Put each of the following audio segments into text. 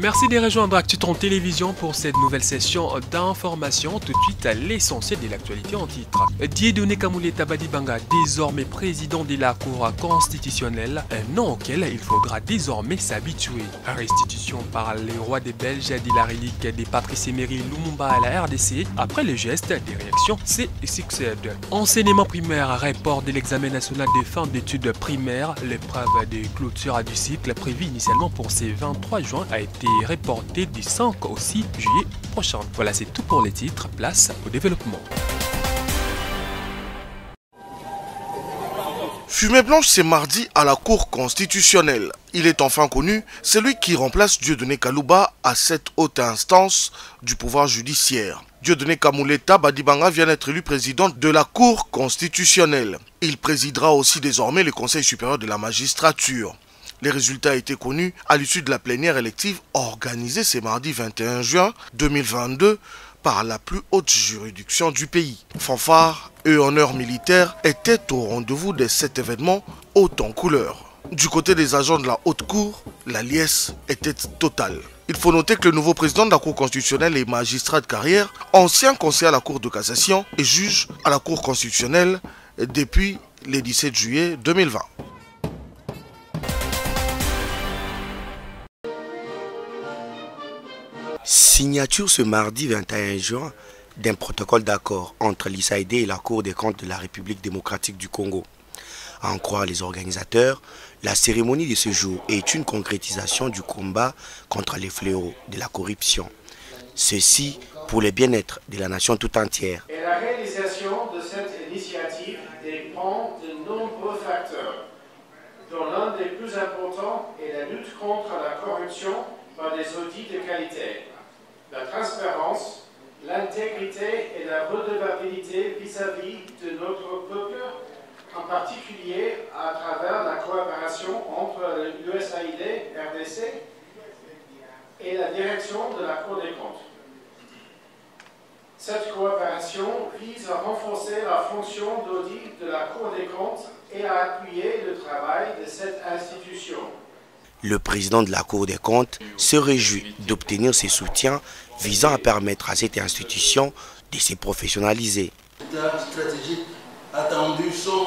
Merci de rejoindre Actutron Télévision pour cette nouvelle session d'information. Tout de suite à l'essentiel de l'actualité en titre. Dieudonné Kamuleta Badibanga, désormais président de la Cour constitutionnelle, un nom auquel il faudra désormais s'habituer. Restitution par les rois des Belges de la relique de Patrice Emery Lumumba à la RDC. Après le geste, des réactions se succèdent. Enseignement primaire, report de l'examen national de fin d'études primaires. L'épreuve de clôture du cycle prévu initialement pour ce 23 juin a été reporté du 5 au 6 juillet prochain. Voilà, c'est tout pour les titres. Place au développement. Fumée blanche, c'est mardi à la Cour constitutionnelle. Il est enfin connu, celui qui remplace Dieudonné Kalouba à cette haute instance du pouvoir judiciaire. Dieudonné Kamuleta Badibanga vient d'être élu président de la Cour constitutionnelle. Il présidera aussi désormais le Conseil supérieur de la magistrature. Les résultats étaient connus à l'issue de la plénière élective organisée ce mardi 21 juin 2022 par la plus haute juridiction du pays. Fanfare et honneurs militaires étaient au rendez-vous de cet événement haut en couleur. Du côté des agents de la haute cour, la liesse était totale. Il faut noter que le nouveau président de la Cour constitutionnelle est magistrat de carrière, ancien conseiller à la Cour de cassation et juge à la Cour constitutionnelle depuis le 17 juillet 2020. Signature ce mardi 21 juin d'un protocole d'accord entre l'ISAID et la Cour des comptes de la République démocratique du Congo. À en croire les organisateurs, la cérémonie de ce jour est une concrétisation du combat contre les fléaux de la corruption. Ceci pour le bien-être de la nation tout entière. Et la réalisation de cette initiative dépend de nombreux facteurs, dont l'un des plus importants est la lutte contre la corruption par des audits de qualité, la transparence, l'intégrité et la redevabilité vis-à-vis de notre peuple, en particulier à travers la coopération entre l'USAID, RDC et la direction de la Cour des comptes. Cette coopération vise à renforcer la fonction d'audit de la Cour des comptes et à appuyer le travail de cette institution. Le président de la Cour des comptes se réjouit d'obtenir ces soutiens visant à permettre à cette institution de se professionnaliser. Les étapes stratégiques attendues sont,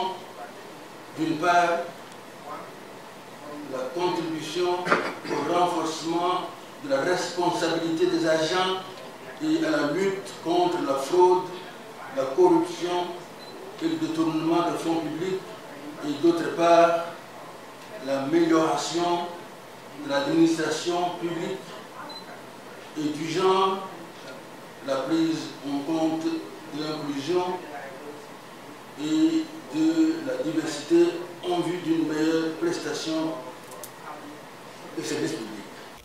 d'une part, la contribution au renforcement de la responsabilité des agents et à la lutte contre la fraude, la corruption et le détournement de fonds publics, et d'autre part, l'amélioration de l'administration publique et du genre, la prise en compte de l'inclusion et de la diversité en vue d'une meilleure prestation des services publics.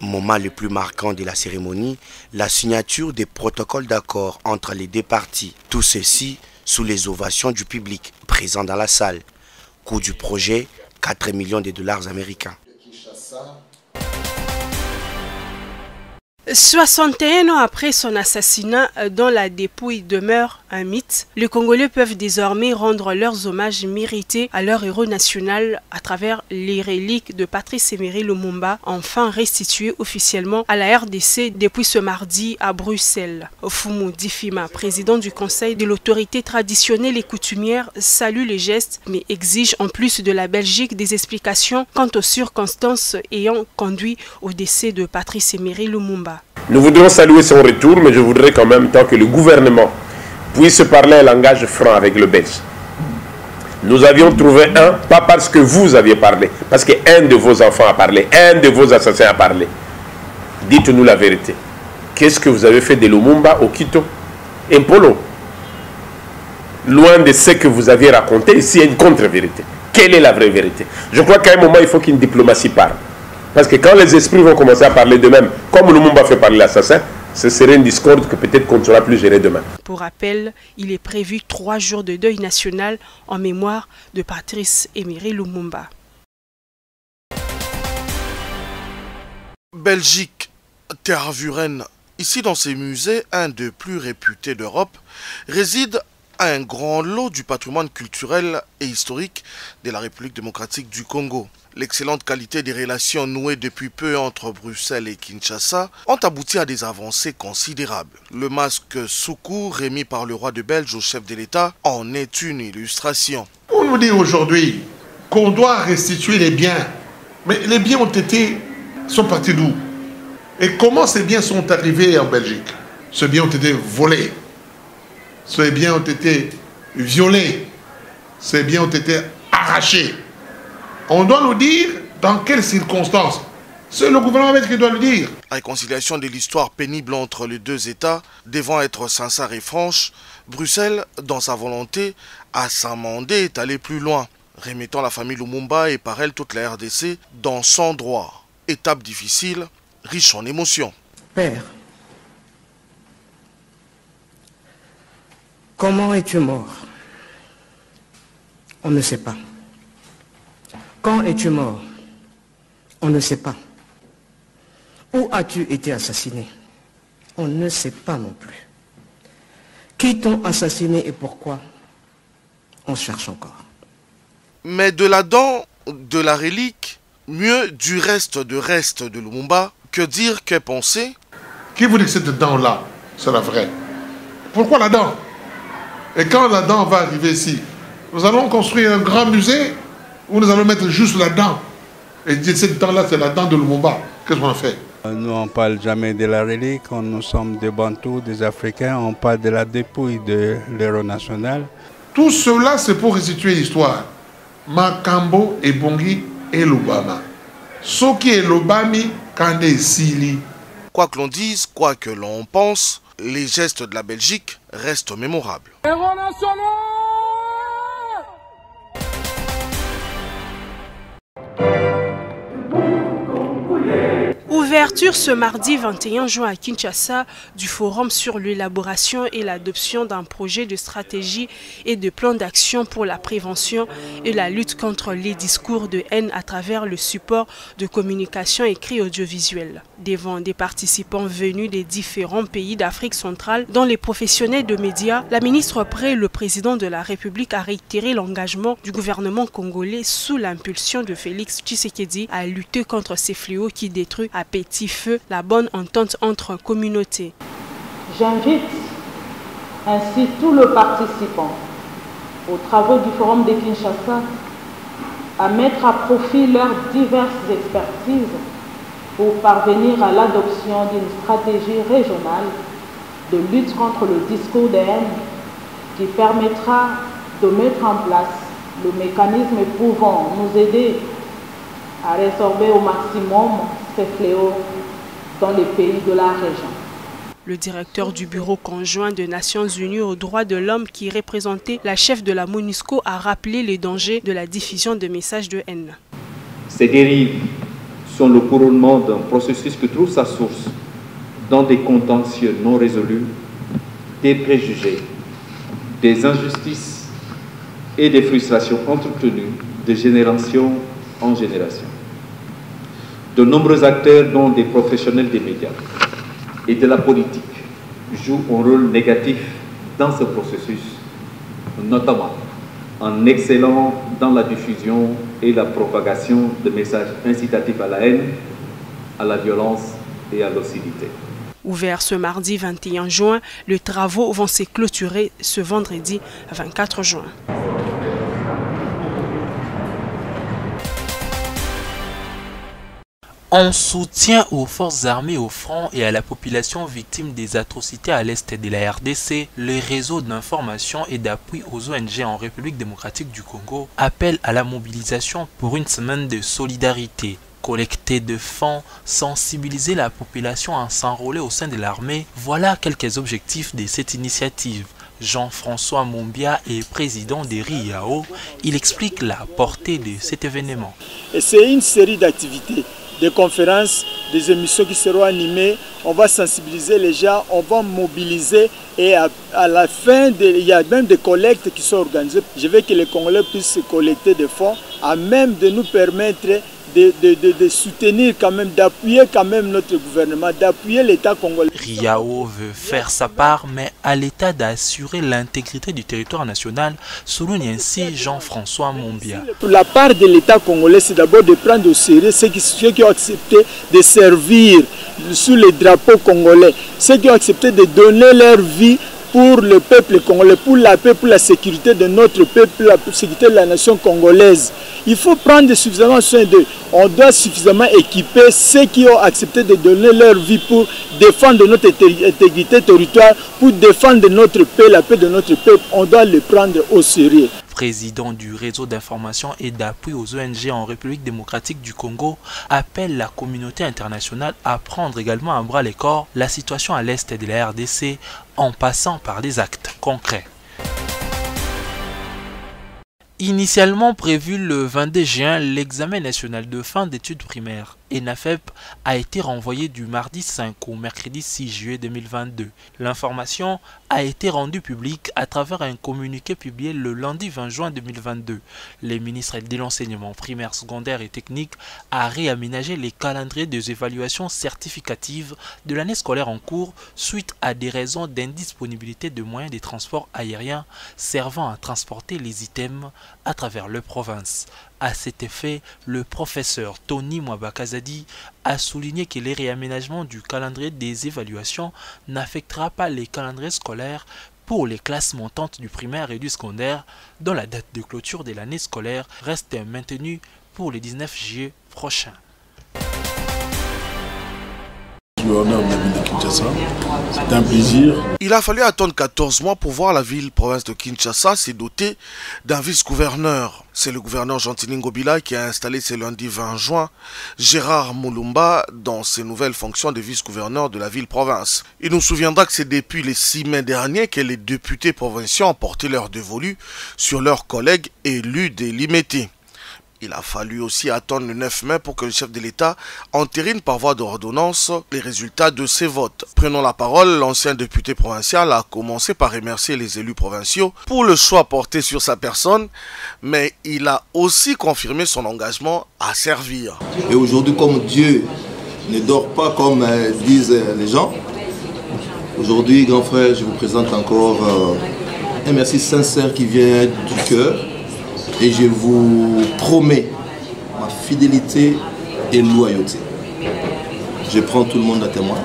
Moment le plus marquant de la cérémonie, la signature des protocoles d'accord entre les deux parties. Tout ceci sous les ovations du public présent dans la salle. Coût du projet, 4 millions de dollars américains. 61 ans après son assassinat dont la dépouille demeure un mythe, les Congolais peuvent désormais rendre leurs hommages mérités à leur héros national à travers les reliques de Patrice Emery Lumumba, enfin restituées officiellement à la RDC depuis ce mardi à Bruxelles. Fumu Difima, président du Conseil de l'autorité traditionnelle et coutumière, salue les gestes mais exige en plus de la Belgique des explications quant aux circonstances ayant conduit au décès de Patrice Emery Lumumba. Nous voudrons saluer son retour, mais je voudrais qu'en même temps que le gouvernement puisse parler un langage franc avec le Belge. Nous avions trouvé un, pas parce que vous aviez parlé, parce qu'un de vos enfants a parlé, un de vos assassins a parlé. Dites-nous la vérité. Qu'est-ce que vous avez fait de Lumumba au Quito, Impolo? Loin de ce que vous aviez raconté, ici il y a une contre-vérité. Quelle est la vraie vérité? Je crois qu'à un moment, il faut qu'une diplomatie parle. Parce que quand les esprits vont commencer à parler d'eux-mêmes, comme Lumumba fait parler l'assassin, ce serait une discorde que peut-être qu'on ne saura plus gérer demain. Pour rappel, il est prévu 3 jours de deuil national en mémoire de Patrice Emery Lumumba. Belgique, Tervuren. Ici dans ces musées, un des plus réputés d'Europe, réside à un grand lot du patrimoine culturel et historique de la République démocratique du Congo. L'excellente qualité des relations nouées depuis peu entre Bruxelles et Kinshasa ont abouti à des avancées considérables. Le masque Soukou remis par le roi de Belge au chef de l'État en est une illustration. On nous dit aujourd'hui qu'on doit restituer les biens. Mais les biens sont partis d'où? Et comment ces biens sont arrivés en Belgique? Ces biens ont été volés. Ces biens ont été violés. Ces biens ont été arrachés. On doit nous dire dans quelles circonstances. C'est le gouvernement qui doit le dire. La réconciliation de l'histoire pénible entre les deux États devant être sincère et franche, Bruxelles, dans sa volonté, à s'amender est allé plus loin, remettant la famille Lumumba et par elle toute la RDC dans son droit. Étape difficile, riche en émotions. Père, comment es-tu mort? On ne sait pas. Quand es-tu mort? On ne sait pas. Où as-tu été assassiné? On ne sait pas non plus. Qui t'ont assassiné et pourquoi? On cherche encore. Mais de la dent, de la relique, mieux du reste de Lumumba, que dire, que penser? Qui vous dit que cette dent-là, c'est la vraie? Pourquoi la dent? Et quand la dent va arriver ici, nous allons construire un grand musée où nous allons mettre juste la dent. Et dire cette dent-là, c'est la dent de Lumumba. Qu'est-ce qu'on a fait? Nous, on ne parle jamais de la relique. Nous sommes des Bantous, des Africains. On parle de la dépouille de l'héros national. Tout cela, c'est pour restituer l'histoire. Makambo et Bongi et Lubama. Soki et Lobami, Kande Sili. Quoi que l'on dise, quoi que l'on pense, les gestes de la Belgique restent mémorables. Héros national! Ouverture ce mardi 21 juin à Kinshasa du forum sur l'élaboration et l'adoption d'un projet de stratégie et de plan d'action pour la prévention et la lutte contre les discours de haine à travers le support de communication écrit audiovisuel. Devant des participants venus des différents pays d'Afrique centrale, dont les professionnels de médias, la ministre près le président de la République a réitéré l'engagement du gouvernement congolais sous l'impulsion de Félix Tshisekedi à lutter contre ces fléaux qui détruisent à petit feu la bonne entente entre communautés. J'invite ainsi tous les participants aux travaux du Forum de Kinshasa à mettre à profit leurs diverses expertises pour parvenir à l'adoption d'une stratégie régionale de lutte contre le discours de haine qui permettra de mettre en place le mécanisme pouvant nous aider à résorber au maximum ces fléaux dans les pays de la région. Le directeur du Bureau conjoint des Nations Unies aux droits de l'homme qui représentait la chef de la MONUSCO a rappelé les dangers de la diffusion de messages de haine. Ces dérives sont le couronnement d'un processus qui trouve sa source dans des contentieux non résolus, des préjugés, des injustices et des frustrations entretenues de génération en génération. De nombreux acteurs, dont des professionnels des médias et de la politique, jouent un rôle négatif dans ce processus, notamment en excellant dans la diffusion et la propagation de messages incitatifs à la haine, à la violence et à l'hostilité. Ouvert ce mardi 21 juin, les travaux vont se clôturer ce vendredi 24 juin. En soutien aux forces armées au front et à la population victime des atrocités à l'est de la RDC, le réseau d'information et d'appui aux ONG en République démocratique du Congo appelle à la mobilisation pour une semaine de solidarité. Collecter de fonds, sensibiliser la population à s'enrôler au sein de l'armée, voilà quelques objectifs de cette initiative. Jean-François Mombia est président des RIAO. Il explique la portée de cet événement. C'est une série d'activités, des conférences, des émissions qui seront animées. On va sensibiliser les gens, on va mobiliser et à la fin, il y a même des collectes qui sont organisées. Je veux que les Congolais puissent collecter des fonds à même de nous permettre de soutenir quand même, d'appuyer quand même notre gouvernement, d'appuyer l'État congolais. Riao veut faire sa part, mais à l'État d'assurer l'intégrité du territoire national, souligne ainsi Jean-François Mombia. La part de l'État congolais, c'est d'abord de prendre au sérieux ceux qui ont accepté de servir sous le drapeau congolais, ceux qui ont accepté de donner leur vie pour le peuple congolais, pour la paix, pour la sécurité de notre peuple, la sécurité de la nation congolaise. Il faut prendre suffisamment soin d'eux. On doit suffisamment équiper ceux qui ont accepté de donner leur vie pour défendre notre intégrité territoriale, pour défendre notre paix, la paix de notre peuple. On doit le prendre au sérieux. Président du réseau d'information et d'appui aux ONG en République démocratique du Congo, appelle la communauté internationale à prendre également à bras le corps la situation à l'est de la RDC en passant par des actes concrets. Initialement prévu le 22 juin, l'examen national de fin d'études primaires ENAFEP a été renvoyé du mardi 5 au mercredi 6 juillet 2022. L'information a été rendue publique à travers un communiqué publié le lundi 20 juin 2022. Le ministre de l'enseignement primaire, secondaire et technique a réaménagé les calendriers des évaluations certificatives de l'année scolaire en cours suite à des raisons d'indisponibilité de moyens de transport aérien servant à transporter les items à travers la province. À cet effet, le professeur Tony Mwabakazadi a souligné que les réaménagements du calendrier des évaluations n'affectera pas les calendriers scolaires pour les classes montantes du primaire et du secondaire, dont la date de clôture de l'année scolaire reste maintenue pour le 19 juillet prochain. C'est un plaisir. Il a fallu attendre 14 mois pour voir la ville-province de Kinshasa se doter d'un vice-gouverneur. C'est le gouverneur Gentili Ngobila qui a installé ce lundi 20 juin Gérard Mulumba dans ses nouvelles fonctions de vice-gouverneur de la ville-province. Il nous souviendra que c'est depuis le 6 mai dernier que les députés provinciaux ont porté leur dévolu sur leurs collègues élus de l'Imeti. Il a fallu aussi attendre le 9 mai pour que le chef de l'État entérine par voie d'ordonnance les résultats de ces votes. Prenant la parole, l'ancien député provincial a commencé par remercier les élus provinciaux pour le choix porté sur sa personne, mais il a aussi confirmé son engagement à servir. Et aujourd'hui, comme Dieu ne dort pas comme disent les gens, aujourd'hui, grand frère, je vous présente encore un merci sincère qui vient du cœur. Et je vous promets ma fidélité et loyauté. Je prends tout le monde à témoin.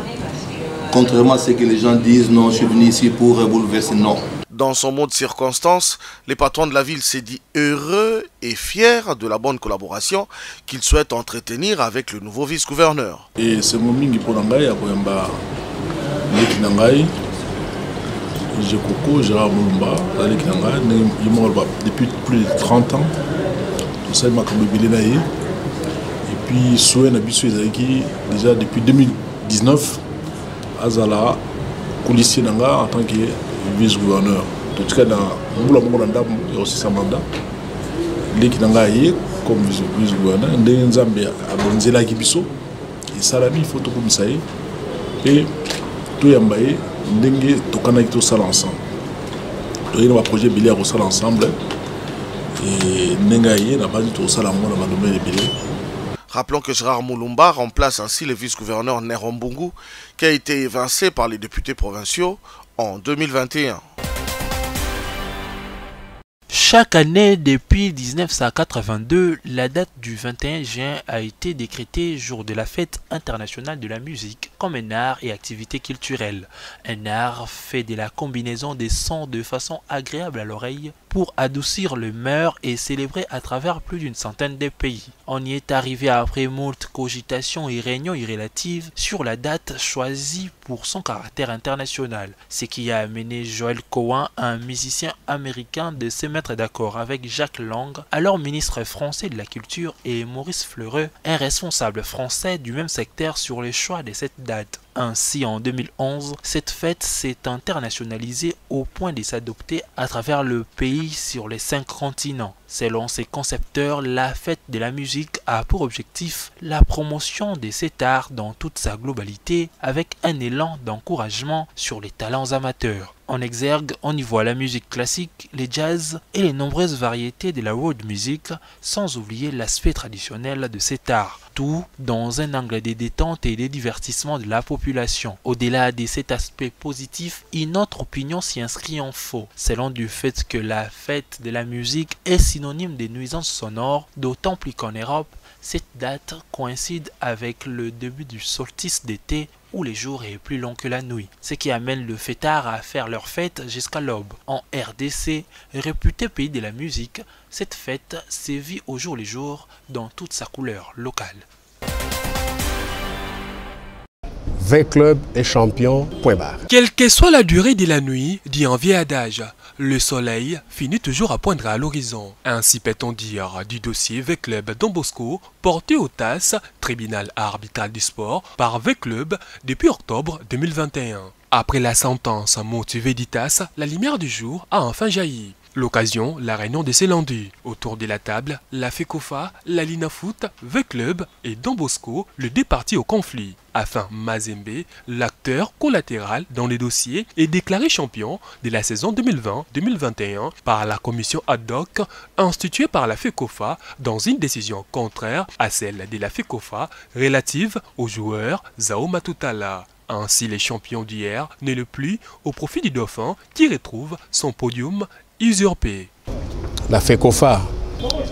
Contrairement à ce que les gens disent, non, je suis venu ici pour bouleverser, non. Dans son mot de circonstance, le patron de la ville s'est dit heureux et fier de la bonne collaboration qu'il souhaite entretenir avec le nouveau vice-gouverneur. Et c'est mon mingi pour l'angaï, à Koyamba, Nekinangaï. J'ai Coco, Gérard Mulumba, depuis plus de 30 ans. Tout ça, il m'a Et puis, Souen Abisso Ezaki, déjà depuis 2019, Azala, coulissier Nanga en tant que vice-gouverneur. En tout cas, dans il y a aussi sa mandat. L'Ekinanga comme vice-gouverneur, Ndenzambe à Bonzela Gibiso, et Salami, il faut tout comme ça. Et tout Yambaye. Ndenge tokana ki tosala ensemble. Toyina ba projet biliard osala ensemble et ndenga ye na basi tosala ngo na madomene bilé. Rappelons que Gérard Mulumba remplace ainsi le vice-gouverneur Nerombungu qui a été évincé par les députés provinciaux en 2021. Chaque année depuis 1982, la date du 21 juin a été décrétée jour de la fête internationale de la musique comme un art et activité culturelle. Un art fait de la combinaison des sons de façon agréable à l'oreille pour adoucir le mœurs et célébrer à travers plus d'une centaine de pays. On y est arrivé après moult cogitations et réunions irrélatives sur la date choisie pour son caractère international, ce qui a amené Joel Cohen, un musicien américain, de se mettre d'accord avec Jacques Lang, alors ministre français de la Culture, et Maurice Fleureux, un responsable français du même secteur, sur le choix de cette date. Ainsi, en 2011, cette fête s'est internationalisée au point de s'adopter à travers le pays sur les 5 continents. Selon ses concepteurs, la fête de la musique a pour objectif la promotion de cet art dans toute sa globalité avec un élan d'encouragement sur les talents amateurs. En exergue, on y voit la musique classique, les jazz et les nombreuses variétés de la world music, sans oublier l'aspect traditionnel de cet art. Tout dans un angle de détente et de divertissement de la population. Au-delà de cet aspect positif, une autre opinion s'y inscrit en faux, selon du fait que la fête de la musique est synonyme de nuisances sonores, d'autant plus qu'en Europe, cette date coïncide avec le début du solstice d'été où les jours est plus long que la nuit, ce qui amène le fêtard à faire leur fête jusqu'à l'aube. En RDC, réputé pays de la musique, cette fête sévit au jour le jour dans toute sa couleur locale. V-Club est champion, point barre. Quelle que soit la durée de la nuit, dit un vieil adage, le soleil finit toujours à poindre à l'horizon. Ainsi peut-on dire du dossier V-Club Don Bosco porté au TAS, tribunal arbitral du sport, par V-Club depuis octobre 2021. Après la sentence motivée du TAS, la lumière du jour a enfin jailli. L'occasion, la réunion de ces lundis. Autour de la table, la FECOFA, la Linafoot, V-Club et Don Bosco, le deux parties au conflit. Afin Mazembe, l'acteur collatéral dans les dossiers, est déclaré champion de la saison 2020-2021 par la commission ad hoc instituée par la FECOFA dans une décision contraire à celle de la FECOFA relative au joueur Zao Matutala. Ainsi, les champions d'hier n'est le plus au profit du Dauphin qui retrouve son podium usurpé. La FECOFA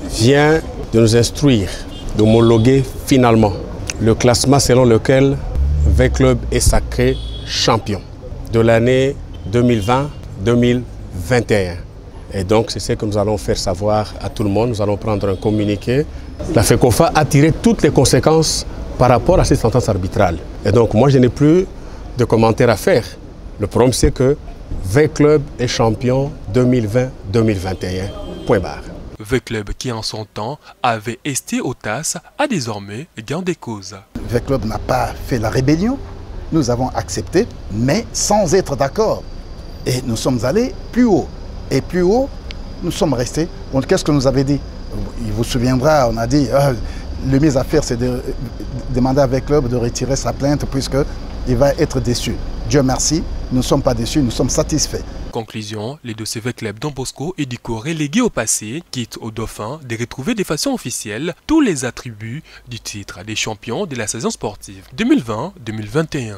vient de nous instruire d'homologuer finalement le classement selon lequel V-Club est sacré champion de l'année 2020-2021. Et donc c'est ce que nous allons faire savoir à tout le monde. Nous allons prendre un communiqué. La FECOFA a tiré toutes les conséquences par rapport à cette sentence arbitrale. Et donc moi je n'ai plus de commentaires à faire. Le problème c'est que V-Club est champion 2020-2021, point barre. V-Club qui en son temps avait esté au TAS a désormais gain de cause. V-Club n'a pas fait la rébellion, nous avons accepté, mais sans être d'accord. Et nous sommes allés plus haut. Et plus haut, nous sommes restés. Qu'est-ce que nous avait dit? Il vous souviendra, on a dit, le mieux à faire c'est de demander à V-Club de retirer sa plainte puisqu'il va être déçu. Dieu merci, nous ne sommes pas déçus, nous sommes satisfaits. Conclusion, les dossiers V-Club Don Bosco et Dico relégués au passé quittent au Dauphin de retrouver de façon officielle tous les attributs du titre des champions de la saison sportive 2020-2021.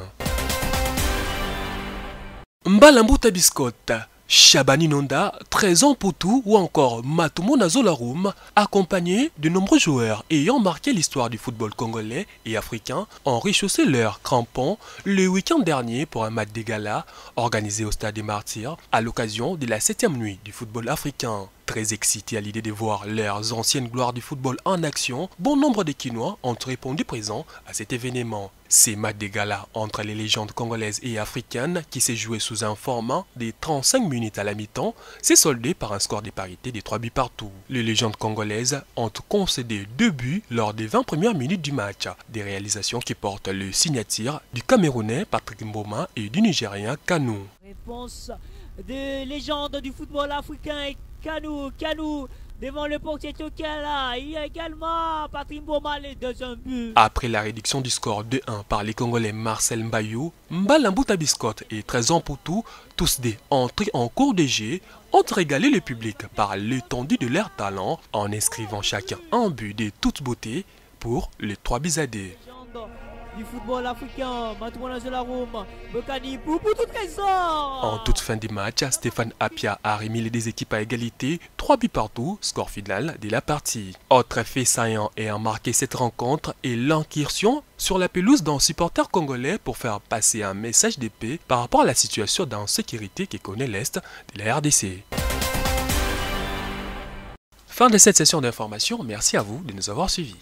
Mbalambuta Biscotte, Chabani Nonda, 13 ans pour tout ou encore Matumo Nazolarum, accompagnés de nombreux joueurs ayant marqué l'histoire du football congolais et africain, ont rechaussé leurs crampons le week-end dernier pour un match de gala organisé au Stade des Martyrs à l'occasion de la 7e nuit du football africain. Très excités à l'idée de voir leurs anciennes gloires du football en action, bon nombre de Quinois ont répondu présents à cet événement. Ces matchs de gala entre les légendes congolaises et africaines qui s'est joué sous un format de 35 minutes à la mi-temps s'est soldé par un score de parité de 3 buts partout. Les légendes congolaises ont concédé 2 buts lors des 20 premières minutes du match, des réalisations qui portent le signature du Camerounais Patrick Mboma et du Nigérien Kanou. Réponse de légende du football africain Kanou devant le portier Tokala. Il y a également Patrick Mboma les deuxième but. Après la réduction du score 2-1 par les Congolais Marcel Mbayou, Mbalambuta Biscotte et 13 ans pour tout, tous des entrées en cours de jeu, ont régalé le public par l'étendue de leur talent en inscrivant chacun un but de toute beauté pour les 3 buts à 2. Du football africain, Bokani pour toute raison. En toute fin du match, Stéphane Apia a remis les deux équipes à égalité, 3 buts partout, score final de la partie. Autre fait saillant ayant marqué cette rencontre est l'incursion sur la pelouse d'un supporter congolais pour faire passer un message de paix par rapport à la situation d'insécurité que connaît l'Est de la RDC. Fin de cette session d'information, merci à vous de nous avoir suivis.